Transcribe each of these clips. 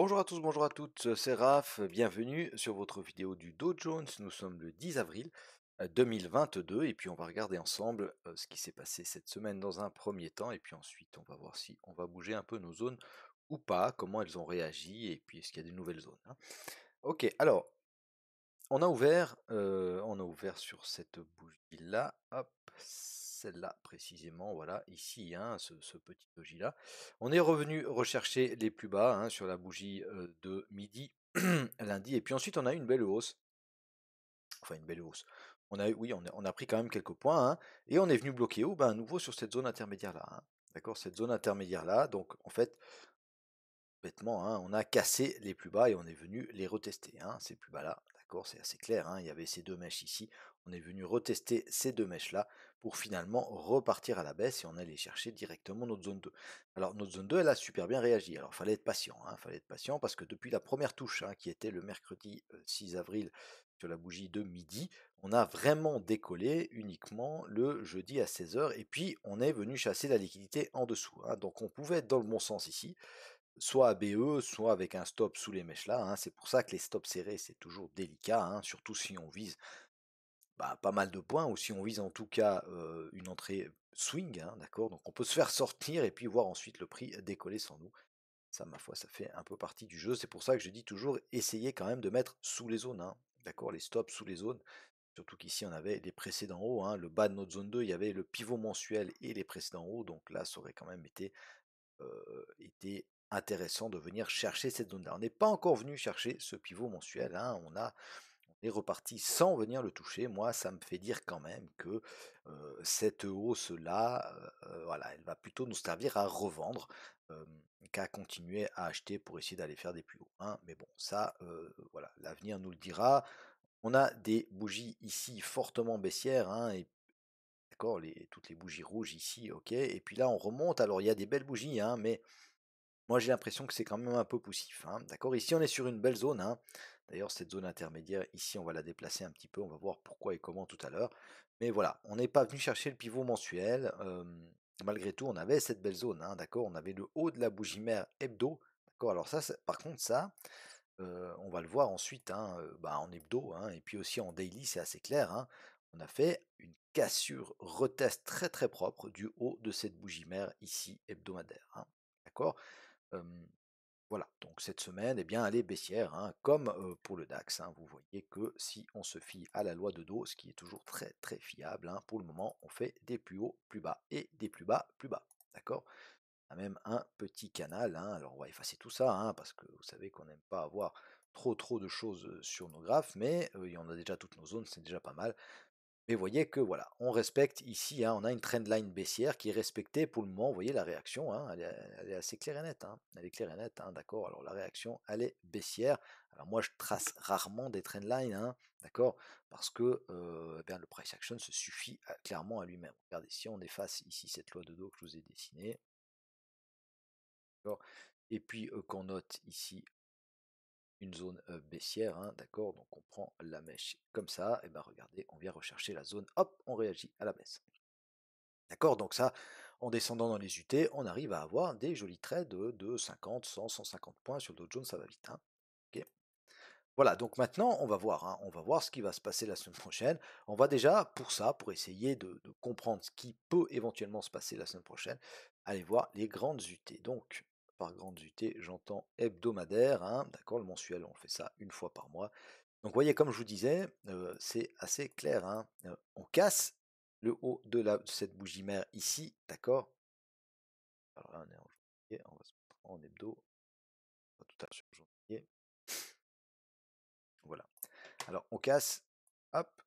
Bonjour à tous, bonjour à toutes, c'est Raph, bienvenue sur votre vidéo du Dow Jones. Nous sommes le 10 avril 2022 et puis on va regarder ensemble ce qui s'est passé cette semaine dans un premier temps et puis ensuite on va voir si on va bouger un peu nos zones ou pas, comment elles ont réagi et puis est-ce qu'il y a des nouvelles zones, hein. Ok, alors on a ouvert sur cette bougie-là, hop, celle-là précisément, voilà, ici, hein, ce petit doji-là. On est revenu rechercher les plus bas hein, sur la bougie de midi, lundi, et puis ensuite on a eu une belle hausse, enfin une belle hausse. Oui, on a pris quand même quelques points, hein, et on est venu bloquer où? Ben, à nouveau sur cette zone intermédiaire-là, hein. D'accord, cette zone intermédiaire-là, donc en fait, bêtement, hein, on a cassé les plus bas et on est venu les retester, hein, ces plus bas-là. D'accord, c'est assez clair, hein, il y avait ces deux mèches ici. On est venu retester ces deux mèches-là pour finalement repartir à la baisse et on allait chercher directement notre zone 2. Alors notre zone 2, elle a super bien réagi. Alors il fallait être patient, hein, fallait être patient parce que depuis la première touche, hein, qui était le mercredi 6 avril sur la bougie de midi, on a vraiment décollé uniquement le jeudi à 16 heures et puis on est venu chasser la liquidité en dessous, hein. Donc on pouvait être dans le bon sens ici soit à BE, soit avec un stop sous les mèches là, hein. C'est pour ça que les stops serrés, c'est toujours délicat, hein, surtout si on vise pas mal de points, ou si on vise en tout cas une entrée swing, hein, d'accord. Donc on peut se faire sortir et puis voir ensuite le prix décoller sans nous. Ça, ma foi, ça fait un peu partie du jeu. C'est pour ça que je dis toujours, essayez quand même de mettre sous les zones, hein, d'accord, les stops sous les zones. Surtout qu'ici, on avait les précédents hauts, hein, le bas de notre zone 2, il y avait le pivot mensuel et les précédents hauts. Donc là, ça aurait quand même été intéressant de venir chercher cette zone-là. On n'est pas encore venu chercher ce pivot mensuel, hein, on est reparti sans venir le toucher. Moi, ça me fait dire quand même que cette hausse-là, voilà, elle va plutôt nous servir à revendre qu'à continuer à acheter pour essayer d'aller faire des plus hauts, hein. Mais bon, ça, voilà, l'avenir nous le dira. On a des bougies ici fortement baissières, hein, et d'accord, toutes les bougies rouges ici, ok. Et puis là, on remonte. Alors, il y a des belles bougies, hein, mais moi, j'ai l'impression que c'est quand même un peu poussif, hein. D'accord, ici on est sur une belle zone, hein. D'ailleurs, cette zone intermédiaire, ici, on va la déplacer un petit peu. On va voir pourquoi et comment tout à l'heure. Mais voilà, on n'est pas venu chercher le pivot mensuel. Malgré tout, on avait cette belle zone, hein. D'accord, on avait le haut de la bougie mère hebdo. D'accord, alors ça, par contre, ça, on va le voir ensuite, hein, en hebdo, hein, et puis aussi en daily, c'est assez clair, hein. On a fait une cassure retest très très propre du haut de cette bougie mère ici hebdomadaire, hein. D'accord. Hem, voilà, donc cette semaine, eh bien, elle est baissière, hein, comme pour le DAX, hein. Vous voyez que si on se fie à la loi de Dow, ce qui est toujours très très fiable, hein, pour le moment, on fait des plus hauts, plus bas et des plus bas, plus bas. D'accord? On a même un petit canal, hein. Alors on va effacer tout ça, hein, parce que vous savez qu'on n'aime pas avoir trop de choses sur nos graphes, mais il y en a déjà toutes nos zones, c'est déjà pas mal. Mais vous voyez que voilà, on respecte ici, hein, on a une trendline baissière qui est respectée pour le moment. Vous voyez la réaction, hein, elle est assez claire et nette, hein. Elle est claire et nette, hein, d'accord. Alors la réaction, elle est baissière. Alors moi, je trace rarement des trendlines, hein, d'accord, parce que eh bien, le price action se suffit clairement à lui-même. Regardez, si on efface ici cette loi de dos que je vous ai dessinée, d'accord, et puis qu'on note ici une zone baissière, hein, d'accord, donc on prend la mèche comme ça, et ben regardez, on vient rechercher la zone, hop, on réagit à la baisse. D'accord, donc ça, en descendant dans les UT, on arrive à avoir des jolis trades de 50, 100, 150 points sur le Dow Jones, ça va vite, hein. Ok. Voilà, donc maintenant, on va voir, hein, on va voir ce qui va se passer la semaine prochaine. On va déjà, pour ça, pour essayer de comprendre ce qui peut éventuellement se passer la semaine prochaine, aller voir les grandes UT. Donc, par grandes UT, j'entends hebdomadaire, hein, d'accord, le mensuel, on fait ça une fois par mois. Donc, vous voyez, comme je vous disais, c'est assez clair, hein, on casse le haut de cette bougie mère ici, d'accord. Alors là, on est en janvier, on va se mettre en hebdo, pas tout à fait sur janvier. Voilà. Alors, on casse, hop. Vous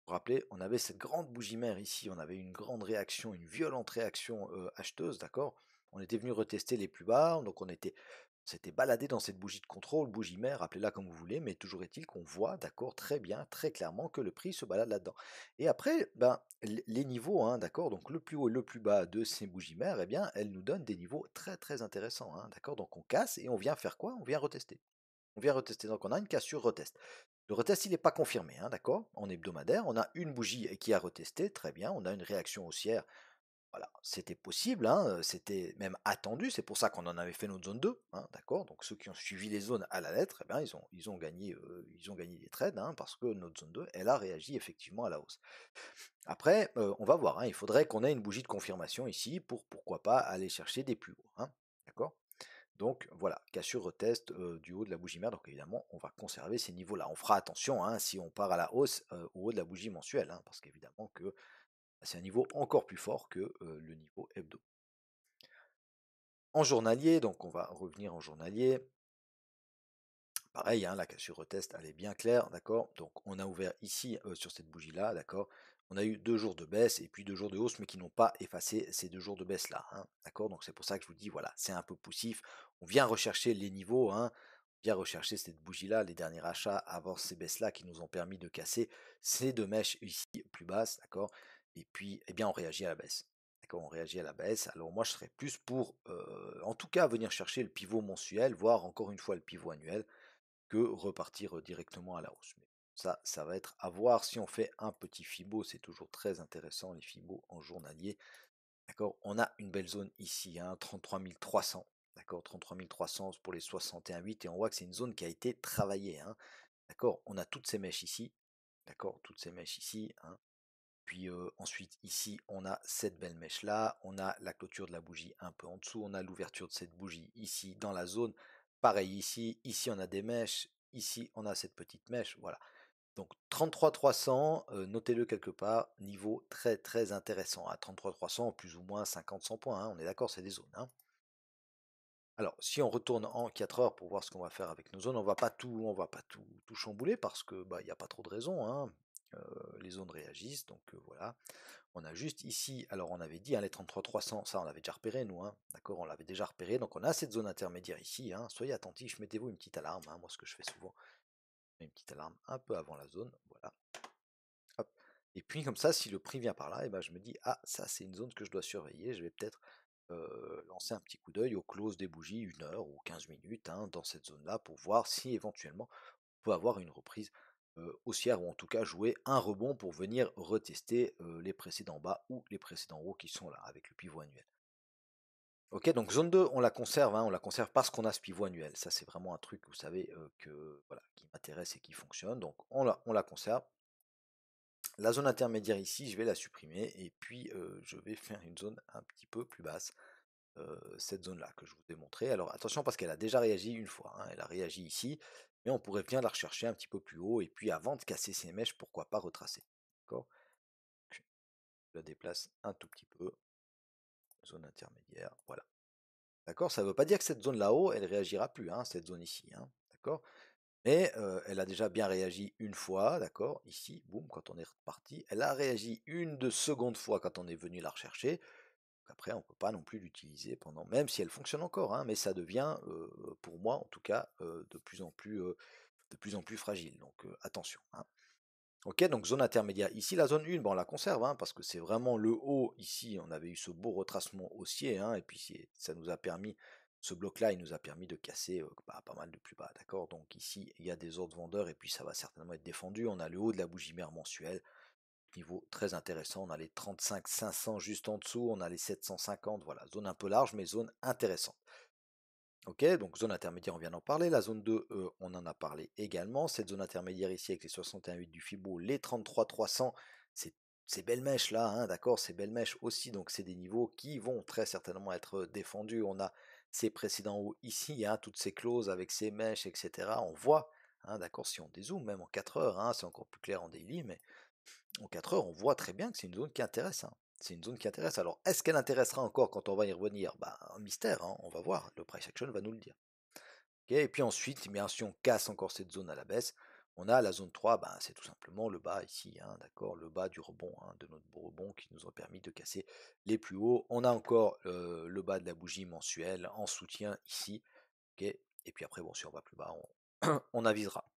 vous rappelez, on avait cette grande bougie mère ici, on avait une grande réaction, une violente réaction acheteuse, d'accord. On était venu retester les plus bas, donc on s'était baladé dans cette bougie de contrôle, bougie mère, appelez-la comme vous voulez, mais toujours est-il qu'on voit, d'accord, très bien, très clairement que le prix se balade là-dedans. Et après, les niveaux, hein, d'accord, donc le plus haut et le plus bas de ces bougies mères, eh bien, elles nous donnent des niveaux très très intéressants, hein, d'accord. Donc on casse et on vient faire quoi? On vient retester. On vient retester, donc on a une cassure retest. Le retest, il n'est pas confirmé, hein, d'accord? En hebdomadaire, on a une bougie qui a retesté, très bien, on a une réaction haussière Voilà, c'était possible, hein, c'était même attendu, c'est pour ça qu'on en avait fait notre zone 2, hein, d'accord? Donc ceux qui ont suivi les zones à la lettre, eh ben, ils ont gagné des trades, hein, parce que notre zone 2, elle a réagi effectivement à la hausse. Après, on va voir, hein, il faudrait qu'on ait une bougie de confirmation ici pour, pourquoi pas, aller chercher des plus hauts, hein, d'accord? Donc voilà, cassure retest du haut de la bougie mère, donc évidemment, on va conserver ces niveaux-là. On fera attention, hein, si on part à la hausse au haut de la bougie mensuelle, hein, parce qu'évidemment que c'est un niveau encore plus fort que le niveau hebdo. En journalier, donc on va revenir en journalier. Pareil, hein, la cassure retest, elle est bien claire, d'accord? Donc on a ouvert ici sur cette bougie-là, d'accord? On a eu 2 jours de baisse et puis 2 jours de hausse, mais qui n'ont pas effacé ces 2 jours de baisse-là, hein, d'accord? Donc c'est pour ça que je vous dis, voilà, c'est un peu poussif. On vient rechercher les niveaux, hein, on vient rechercher cette bougie-là, les derniers achats avant ces baisses-là qui nous ont permis de casser ces 2 mèches ici plus basses, d'accord? Et puis, eh bien, on réagit à la baisse. D'accord, on réagit à la baisse. Alors moi, je serais plus pour, en tout cas, venir chercher le pivot mensuel, voire encore une fois le pivot annuel que repartir directement à la hausse. Mais ça va être à voir si on fait un petit Fibo, c'est toujours très intéressant les Fibos en journalier. D'accord, on a une belle zone ici, hein, 33 300. D'accord, 33 300 pour les 61,8 et on voit que c'est une zone qui a été travaillée, hein. D'accord, on a toutes ces mèches ici. D'accord, toutes ces mèches ici, hein. Puis ensuite ici on a cette belle mèche là, on a la clôture de la bougie un peu en dessous, on a l'ouverture de cette bougie ici dans la zone, pareil ici, ici on a des mèches, ici on a cette petite mèche, voilà. Donc 33 300, notez-le quelque part, niveau très très intéressant, à 33 300 plus ou moins 50-100 points, hein, on est d'accord, c'est des zones, hein. Alors, si on retourne en 4 heures pour voir ce qu'on va faire avec nos zones, on va pas tout chambouler parce que bah il n'y a pas trop de raisons, hein. Les zones réagissent, donc voilà. On a juste ici, alors on avait dit, hein, les 33 300, ça on l'avait déjà repéré nous, hein, d'accord, on l'avait déjà repéré, donc on a cette zone intermédiaire ici, hein, soyez attentifs, mettez-vous une petite alarme, hein, moi ce que je fais souvent, une petite alarme un peu avant la zone, voilà, hop. Et puis comme ça, si le prix vient par là, et ben je me dis, ah ça c'est une zone que je dois surveiller, je vais peut-être lancer un petit coup d'œil au close des bougies, 1 heure ou 15 minutes, hein, dans cette zone-là, pour voir si éventuellement on peut avoir une reprise haussière ou en tout cas jouer un rebond pour venir retester les précédents bas ou les précédents hauts qui sont là avec le pivot annuel. Ok, donc zone 2, on la conserve, hein, on la conserve parce qu'on a ce pivot annuel. Ça, c'est vraiment un truc, vous savez, voilà, qui m'intéresse et qui fonctionne. Donc on la conserve. La zone intermédiaire ici, je vais la supprimer et puis je vais faire une zone un petit peu plus basse, cette zone-là que je vous ai montré. Alors attention parce qu'elle a déjà réagi une fois, hein, elle a réagi ici, mais on pourrait bien la rechercher un petit peu plus haut et puis avant de casser ces mèches, pourquoi pas retracer. D'accord? Je la déplace un tout petit peu, zone intermédiaire, voilà. D'accord? Ça ne veut pas dire que cette zone là-haut, elle réagira plus, hein, cette zone ici, hein, d'accord? Mais elle a déjà bien réagi une fois, d'accord? Ici, boum, quand on est reparti. Elle a réagi une de seconde fois quand on est venu la rechercher. Après, on ne peut pas non plus l'utiliser pendant, même si elle fonctionne encore, hein, mais ça devient, pour moi en tout cas, de plus en plus fragile. Donc attention, hein. Ok, donc zone intermédiaire. Ici, la zone 1, bon, on la conserve, hein, parce que c'est vraiment le haut. Ici, on avait eu ce beau retracement haussier, hein, et puis ça nous a permis, ce bloc-là, il nous a permis de casser pas mal de plus bas, d'accord? Donc ici, il y a des ordres vendeurs, et puis ça va certainement être défendu. On a le haut de la bougie mère mensuelle, niveau très intéressant. On a les 35 500 juste en dessous, on a les 750, voilà, zone un peu large, mais zone intéressante. Ok, donc zone intermédiaire, on vient d'en parler. La zone 2, on en a parlé également. Cette zone intermédiaire ici avec les 61,8 du Fibo, les 33 300, c'est ces belles mèches là, hein, d'accord, ces belles mèches aussi, donc c'est des niveaux qui vont très certainement être défendus. On a ces précédents hauts ici, hein, toutes ces clauses avec ces mèches, etc. On voit, hein, d'accord, si on dézoome même en 4 heures, hein, c'est encore plus clair en daily, mais en 4 heures, on voit très bien que c'est une zone qui intéresse, hein. C'est une zone qui intéresse. Alors, est-ce qu'elle intéressera encore quand on va y revenir? Bah, un mystère, hein, on va voir. Le price action va nous le dire. Ok, et puis ensuite, eh bien, si on casse encore cette zone à la baisse, on a la zone 3, bah, c'est tout simplement le bas ici, hein, d'accord, le bas du rebond, hein, de notre beau rebond qui nous a permis de casser les plus hauts. On a encore le bas de la bougie mensuelle en soutien ici. Ok, et puis après, bon, si on va plus bas, on avisera.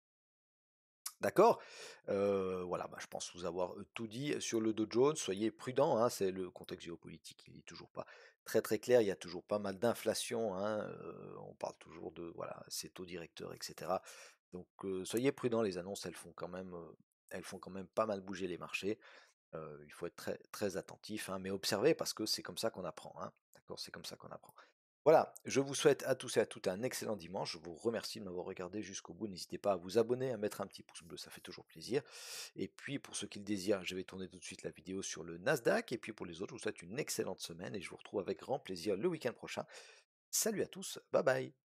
D'accord? Voilà, bah, je pense vous avoir, tout dit sur le Dow Jones. Soyez prudents, hein, c'est le contexte géopolitique, il est toujours pas très, très clair. Il y a toujours pas mal d'inflation, hein, on parle toujours de, voilà, ces taux directeurs et cetera. Donc soyez prudents, les annonces, elles font quand même pas mal bouger les marchés. Il faut être très, très attentif, hein, mais observer parce que c'est comme ça qu'on apprend, hein. D'accord? C'est comme ça qu'on apprend. Voilà, je vous souhaite à tous et à toutes un excellent dimanche. Je vous remercie de m'avoir regardé jusqu'au bout. N'hésitez pas à vous abonner, à mettre un petit pouce bleu, ça fait toujours plaisir. Et puis pour ceux qui le désirent, je vais tourner tout de suite la vidéo sur le Nasdaq. Et puis pour les autres, je vous souhaite une excellente semaine et je vous retrouve avec grand plaisir le week-end prochain. Salut à tous, bye bye.